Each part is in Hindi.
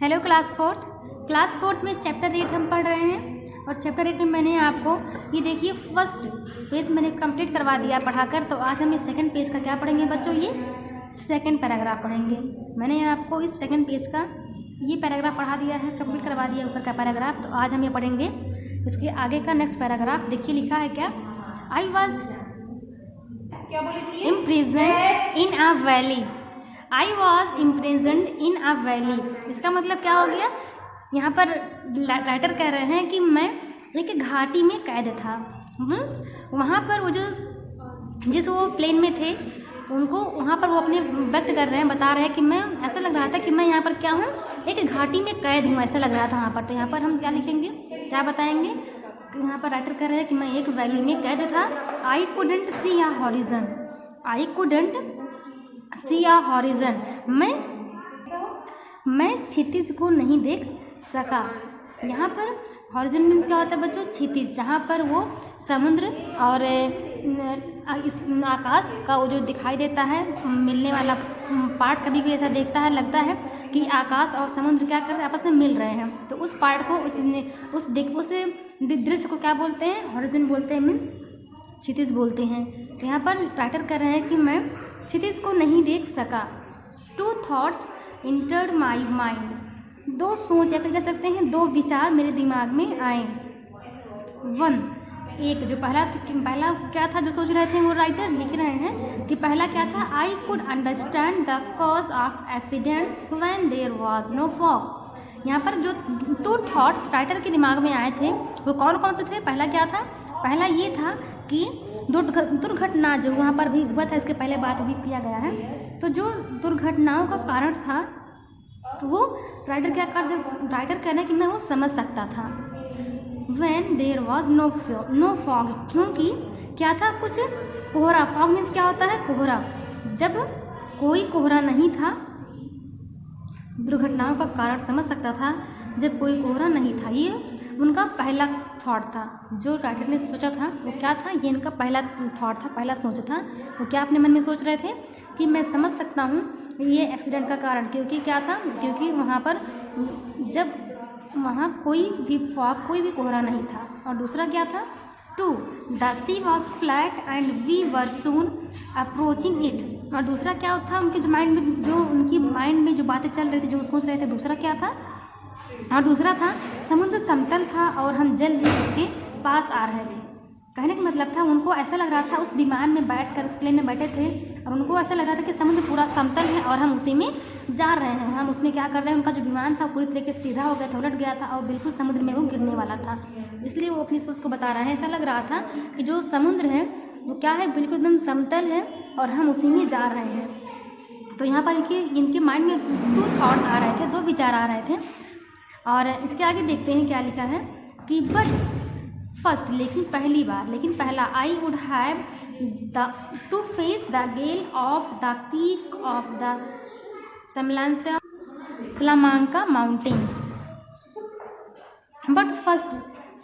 हेलो क्लास फोर्थ में चैप्टर 8 हम पढ़ रहे हैं और चैप्टर 8 में मैंने आपको ये देखिए फर्स्ट पेज मैंने कंप्लीट करवा दिया पढ़ाकर। तो आज हम ये सेकंड पेज का क्या पढ़ेंगे बच्चों, ये सेकंड पैराग्राफ पढ़ेंगे। मैंने आपको इस सेकंड पेज का ये पैराग्राफ पढ़ा दिया है, कंप्लीट करवा दिया ऊपर का पैराग्राफ। तो आज हम ये पढ़ेंगे इसके आगे का नेक्स्ट पैराग्राफ। देखिए लिखा है क्या, I was imprisoned in a valley। I was imprisoned in a valley। इसका मतलब क्या हो गया, यहाँ पर राइटर कह रहे हैं कि मैं एक घाटी में कैद था। मीन्स वहाँ पर वो जिस वो प्लेन में थे उनको वहाँ पर वो अपने व्यक्त कर रहे हैं, बता रहे हैं कि मैं ऐसा लग रहा था कि मैं यहाँ पर क्या हूँ, एक घाटी में कैद हूँ, ऐसा लग रहा था वहाँ पर। तो यहाँ पर हम क्या लिखेंगे, क्या बताएंगे कि यहाँ पर राइटर कह रहे हैं कि मैं एक वैली में कैद था। I couldn't see a horizon, I couldn't see a horizon, मैं क्षितिज को नहीं देख सका। यहाँ पर हॉरिजन मीन्स क्या होता है बच्चों, क्षितिज, जहाँ पर वो समुद्र और इस आकाश का वो जो दिखाई देता है मिलने वाला पार्ट, कभी भी ऐसा देखता है लगता है कि आकाश और समुद्र क्या कर रहे हैं, आपस में मिल रहे हैं। तो उस पार्ट को उस दृश्य को क्या बोलते हैं, हॉरिजन बोलते हैं, मीन्स क्षितिज बोलते हैं। तो यहाँ पर राइटर कर रहे हैं कि मैं क्षितिज को नहीं देख सका। Two thoughts entered my mind, दो सोच या फिर कह सकते हैं दो विचार मेरे दिमाग में आए। वन, एक जो पहला क्या था जो सोच रहे थे, वो राइटर लिख रहे हैं कि पहला क्या था, I could understand the cause of accidents when there was no fog. यहाँ पर जो टू थॉट्स राइटर के दिमाग में आए थे वो कौन कौन से थे। पहला क्या था, पहला ये था कि दुर्घटना जो वहाँ पर भी हुआ था, इसके पहले बात भी किया गया है। तो जो दुर्घटनाओं का कारण था वो राइटर क्या कर, जो राइटर कहना है कि मैं वो समझ सकता था। When there was no fog, क्योंकि क्या था, कुछ कोहरा। फॉग मीन्स क्या होता है, कोहरा। जब कोई कोहरा नहीं था, दुर्घटनाओं का कारण समझ सकता था जब कोई कोहरा नहीं था। ये उनका पहला थॉट था जो राइटर ने सोचा था। वो क्या था, ये इनका पहला थॉट था, पहला सोच था। वो क्या अपने मन में सोच रहे थे कि मैं समझ सकता हूँ ये एक्सीडेंट का कारण, क्योंकि क्या था, क्योंकि वहाँ पर जब वहाँ कोई भी फॉग, कोई भी कोहरा नहीं था। और दूसरा क्या था, two the sea was flat and we were soon approaching it. और दूसरा क्या था, उनके जो उनकी माइंड में जो बातें चल रही थी, जो सोच रहे थे, दूसरा क्या था, और दूसरा था समुद्र समतल था और हम जल्द ही उसके पास आ रहे थे। कहने का मतलब था, उनको ऐसा लग रहा था, उस विमान में बैठकर उस प्लेन में बैठे थे और उनको ऐसा लग रहा था कि समुद्र पूरा समतल है और हम उसी में जा रहे हैं। हम उसमें क्या कर रहे हैं, उनका जो विमान था पूरी तरीके से सीधा हो गया था, उलट गया था और बिल्कुल समुद्र में वो गिरने वाला था। इसलिए वो अपनी सोच को बता रहे हैं। ऐसा लग रहा था कि जो समुद्र है वो क्या है, बिल्कुल एकदम समतल है और हम उसी में जा रहे हैं। तो यहाँ पर इनके माइंड में टू थॉट्स आ रहे थे, दो विचार आ रहे थे। और इसके आगे देखते हैं क्या लिखा है कि बट फर्स्ट, लेकिन पहला, I would have to face the gale of the peak of the Salamanca mountains. But first,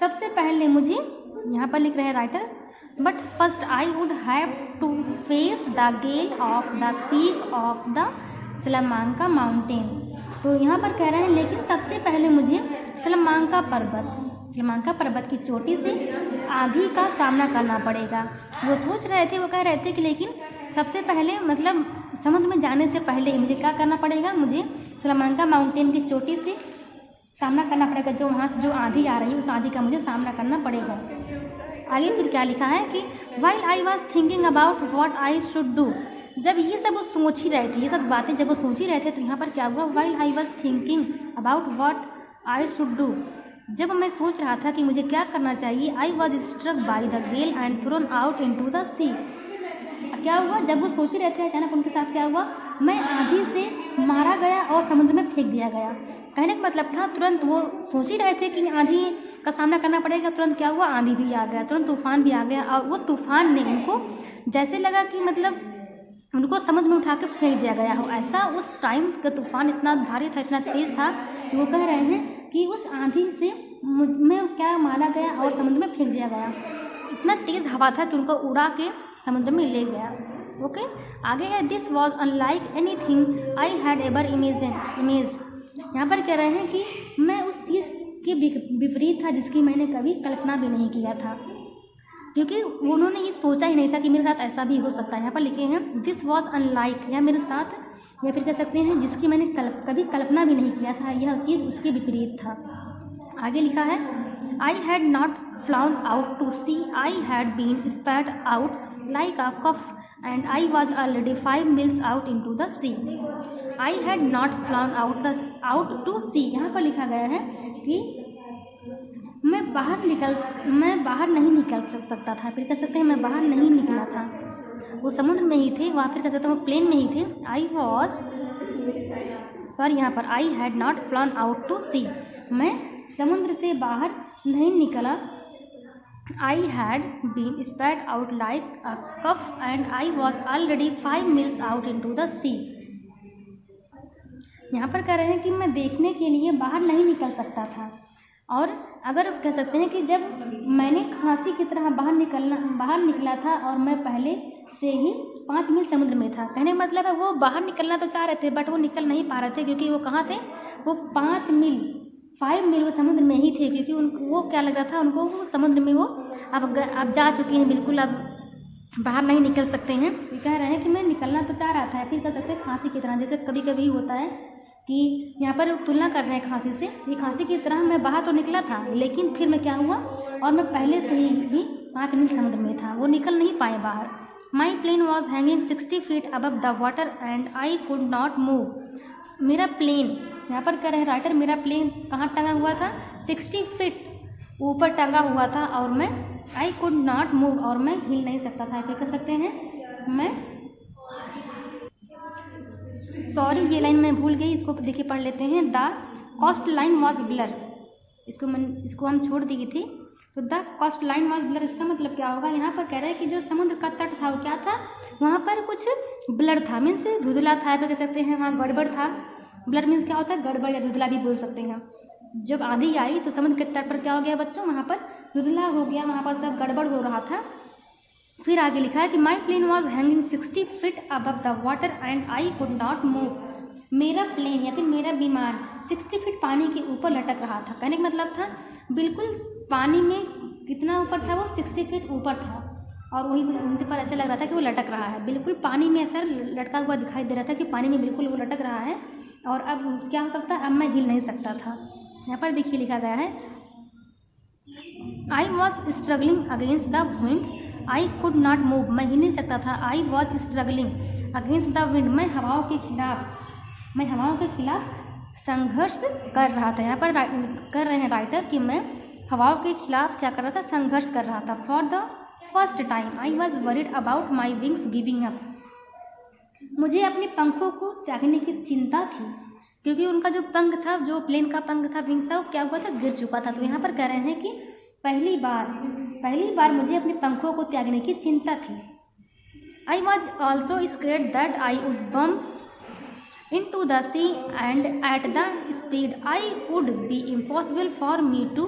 सबसे पहले मुझे, यहाँ पर लिख रहे हैं writer, but first I would have to face the gale of the peak of the Salamanca mountain. तो यहाँ पर कह रहे हैं लेकिन सबसे पहले मुझे सलामांका पर्वत की चोटी से आंधी का सामना करना पड़ेगा। वो सोच रहे थे, वो कह रहे थे कि लेकिन सबसे पहले, मतलब समुद्र में जाने से पहले ही मुझे क्या करना पड़ेगा, मुझे सलामांका माउंटेन की चोटी से सामना करना पड़ेगा। जो वहाँ से जो आंधी आ रही है उस आंधी का मुझे सामना करना पड़ेगा। आगे फिर क्या लिखा है कि while I was thinking about what I should do. जब ये सब वो सोच ही रहे थे, ये सब बातें जब वो सोच ही रहे थे, तो यहाँ पर क्या हुआ, while I was thinking about what I should do, जब मैं सोच रहा था कि मुझे क्या करना चाहिए, I was struck by the gale and thrown out into the sea. क्या हुआ, जब वो सोच ही रहे थे, अचानक उनके साथ क्या हुआ, मैं आंधी से मारा गया और समुद्र में फेंक दिया गया। कहने का मतलब था, तुरंत वो सोच ही रहे थे कि आंधी का सामना करना पड़ेगा, तुरंत क्या हुआ, आंधी भी आ गया, तुरंत तूफान भी आ गया। और वो तूफान ने उनको जैसे लगा कि मतलब उनको समुद्र में उठा के फेंक दिया गया हो, ऐसा उस टाइम का तूफान इतना भारी था, इतना तेज़ था। वो कह रहे हैं कि उस आंधी से मैं क्या मारा गया और समुद्र में फेंक दिया गया। इतना तेज़ हवा था कि उनको उड़ा के समुद्र में ले गया। ओके, आगे है, this was unlike anything I had ever imaged. यहाँ पर कह रहे हैं कि मैं उस चीज़ के विपरीत था जिसकी मैंने कभी कल्पना भी नहीं किया था, क्योंकि उन्होंने ये सोचा ही नहीं था कि मेरे साथ ऐसा भी हो सकता है। यहाँ पर लिखे हैं दिस वॉज अनलाइक, या मेरे साथ, या फिर कह सकते हैं जिसकी मैंने कभी कल्पना भी नहीं किया था, यह चीज़ उसके विपरीत था। आगे लिखा है I had not flown out to sea, I had been spat out like a cough and I was already 5 miles out into the sea. I had not flown out to sea, यहाँ पर लिखा गया है कि मैं बाहर नहीं निकल सकता था, फिर कह सकते हैं मैं बाहर नहीं निकला था, वो समुद्र में ही थे, वहाँ फिर कह सकते हैं वो प्लेन में ही थे। यहाँ पर I had not flown out to sea, मैं समुद्र से बाहर नहीं निकला। I had been spat out like a cough and I was already 5 miles out into the sea. यहाँ पर कह रहे हैं कि मैं देखने के लिए बाहर नहीं निकल सकता था, और अगर कह सकते हैं कि जब मैंने खांसी की तरह बाहर निकला था और मैं पहले से ही 5 मील समुद्र में था। कहने का मतलब है वो बाहर निकलना तो चाह रहे थे बट वो निकल नहीं पा रहे थे, क्योंकि वो कहाँ थे, वो 5 मील वो समुद्र में ही थे, क्योंकि वो क्या लग रहा था उनको, वो समुद्र में वो अब जा चुके हैं, बिल्कुल अब बाहर नहीं निकल सकते हैं। ये कह रहे हैं कि मैं निकलना तो चाह रहा था, फिर कह सकते हैं खांसी की तरह, जैसे कभी कभी होता है कि यहाँ पर तुलना कर रहे हैं खांसी से, ये खांसी की तरह मैं बाहर तो निकला था लेकिन फिर मैं क्या हुआ, और मैं पहले से ही 5 मील समुद्र में था, वो निकल नहीं पाए बाहर। My plane was hanging 60 feet above the water and I could not move. मेरा प्लेन, यहाँ पर कह रहे हैं राइटर, मेरा प्लेन कहाँ टंगा हुआ था, 60 फीट ऊपर टंगा हुआ था, और मैं आई कुड नॉट मूव, और मैं हिल नहीं सकता था। फिर कह सकते हैं मैं, सॉरी ये लाइन मैं भूल गई, इसको देखिए पढ़ लेते हैं। The cost line was blur, इसको हम छोड़ दी थी, तो the cost line was blur, इसका मतलब क्या होगा, यहाँ पर कह रहे हैं कि जो समुद्र का तट था वो क्या था, वहाँ पर कुछ ब्लर था, मीन्स धुंधला था, फिर कह सकते हैं वहाँ गड़बड़ था। ब्लर मीन्स क्या होता है, गड़बड़ या धुंधला भी बोल सकते हैं। जब आंधी आई तो समुद्र के तट पर क्या हो गया बच्चों, वहाँ पर धुंधला हो गया, वहाँ पर सब गड़बड़ हो रहा था। फिर आगे लिखा है कि my plane was hanging 60 feet above the water and I could not move. मेरा प्लेन या फिर मेरा विमान 60 फीट पानी के ऊपर लटक रहा था। कहने का मतलब था बिल्कुल पानी में कितना ऊपर था, वो 60 फीट ऊपर था, और वही उनसे पर ऐसा लग रहा था कि वो लटक रहा है, बिल्कुल पानी में ऐसा लटका हुआ दिखाई दे रहा था कि पानी में बिल्कुल वो लटक रहा है, और अब क्या हो सकता है, अब मैं हिल नहीं सकता था। यहाँ पर देखिए लिखा गया है I was struggling against the wind, I could not move, मैं हिल नहीं सकता था। I was struggling against the wind, मैं हवाओं के खिलाफ संघर्ष कर रहा था। यहाँ पर कर रहे हैं राइटर कि मैं हवाओं के खिलाफ क्या कर रहा था, संघर्ष कर रहा था। For the first time I was worried about my wings giving up, मुझे अपने पंखों को त्यागने की चिंता थी, क्योंकि उनका जो पंख था, जो प्लेन का पंख था, विंग्स था, वो क्या हुआ था, गिर चुका था। तो यहाँ पर कह रहे हैं कि पहली बार मुझे अपने पंखों को त्यागने की चिंता थी। I was also scared that I would bump into the sea and at the speed I would be impossible for me to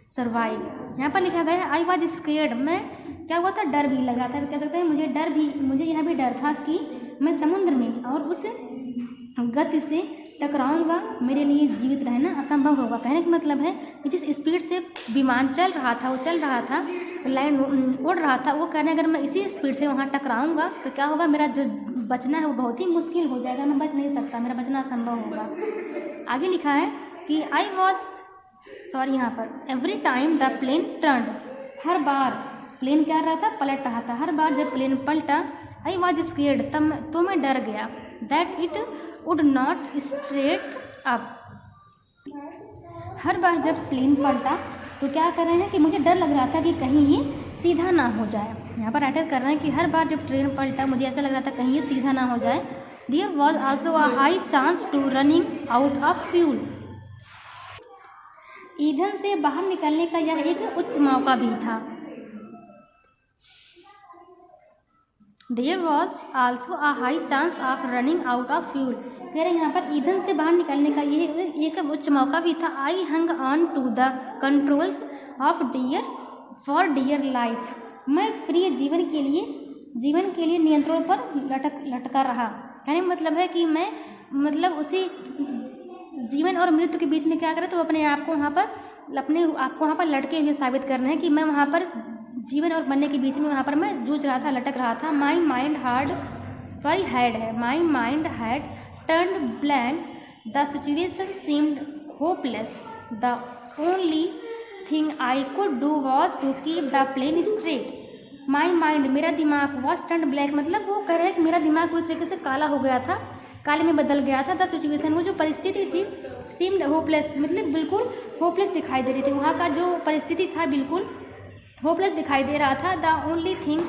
survive। यहाँ पर लिखा गया है आई वॉज स्केर्ड, मैं क्या हुआ था, डर भी लग रहा था, कह सकते हैं मुझे यह भी डर था कि मैं समुद्र में और उस गति से टकराऊंगा, मेरे लिए जीवित रहना असंभव होगा। कहने का मतलब है कि जिस स्पीड से विमान चल रहा था, लाइन उड़ रहा था, वो कहने अगर मैं इसी स्पीड से वहाँ टकराऊंगा तो क्या होगा, मेरा जो बचना है वो बहुत ही मुश्किल हो जाएगा, मैं बच नहीं सकता, मेरा बचना असंभव होगा। आगे लिखा है कि यहाँ पर every time the plane turned, हर बार प्लेन क्या रहा था, पलट रहा था, हर बार जब प्लेन पलटा, आई वॉज स्केर्ड, तो मैं डर गया, that it would not straight up, हर बार जब प्लेन पलटा तो क्या कर रहे हैं कि मुझे डर लग रहा था कि कहीं ये सीधा ना हो जाए। यहाँ पर राइटर कर रहे हैं कि हर बार जब ट्रेन पलटा मुझे ऐसा लग रहा था कहीं ये सीधा ना हो जाए। There was also a high chance to running out of fuel, ईंधन से बाहर निकलने का यह एक उच्च मौका भी था। There was also a high chance of running out of fuel, कह रहे हैं यहाँ पर ईंधन से बाहर निकलने का यह एक उच्च मौका भी था। I hung on to the controls of dear for dear life, मैं प्रिय जीवन के लिए नियंत्रणों पर लटका रहा। कहने का मतलब है कि मैं उसी जीवन और मृत्यु के बीच में क्या करे, तो अपने आप को वहाँ पर लटके हुए साबित करना है कि मैं वहाँ पर जीवन और मरने के बीच में वहाँ पर मैं जूझ रहा था, लटक रहा था। My mind had turned blank, the situation seemed hopeless, the only thing I could do was to keep the plane straight. My mind, मेरा दिमाग, वॉज टर्न्ड ब्लैक, मतलब वो कह रहे हैं कि मेरा दिमाग पूरी तरीके से काला हो गया था, काले में बदल गया था। द सिचुएशन, वो जो परिस्थिति थी, सीम्ड होपलेस, मतलब बिल्कुल होपलेस दिखाई दे रही थी। वहाँ का जो परिस्थिति था बिल्कुल होपलेस दिखाई दे रहा था। The only thing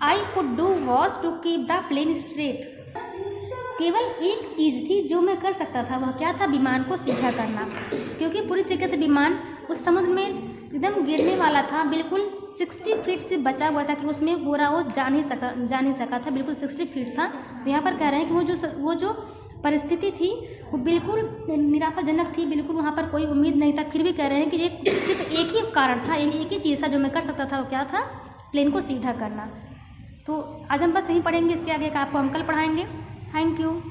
I could do was to keep the plane straight, केवल एक चीज़ थी जो मैं कर सकता था, वह क्या था, विमान को सीधा करना, क्योंकि पूरी तरीके से विमान उस समुद्र में एकदम गिरने वाला था, बिल्कुल 60 फीट से बचा हुआ था कि उसमें पूरा वो जा नहीं सका था, बिल्कुल 60 फीट था। तो यहाँ पर कह रहे हैं कि वो जो परिस्थिति थी वो बिल्कुल निराशाजनक थी, बिल्कुल वहाँ पर कोई उम्मीद नहीं था। फिर भी कह रहे हैं कि सिर्फ एक ही कारण था, एक ही चीज़ था जो मैं कर सकता था, वो क्या था, प्लेन को सीधा करना। तो आज हम बस यही पढ़ेंगे, इसके आगे का आपको हम कल पढ़ाएंगे। Thank you.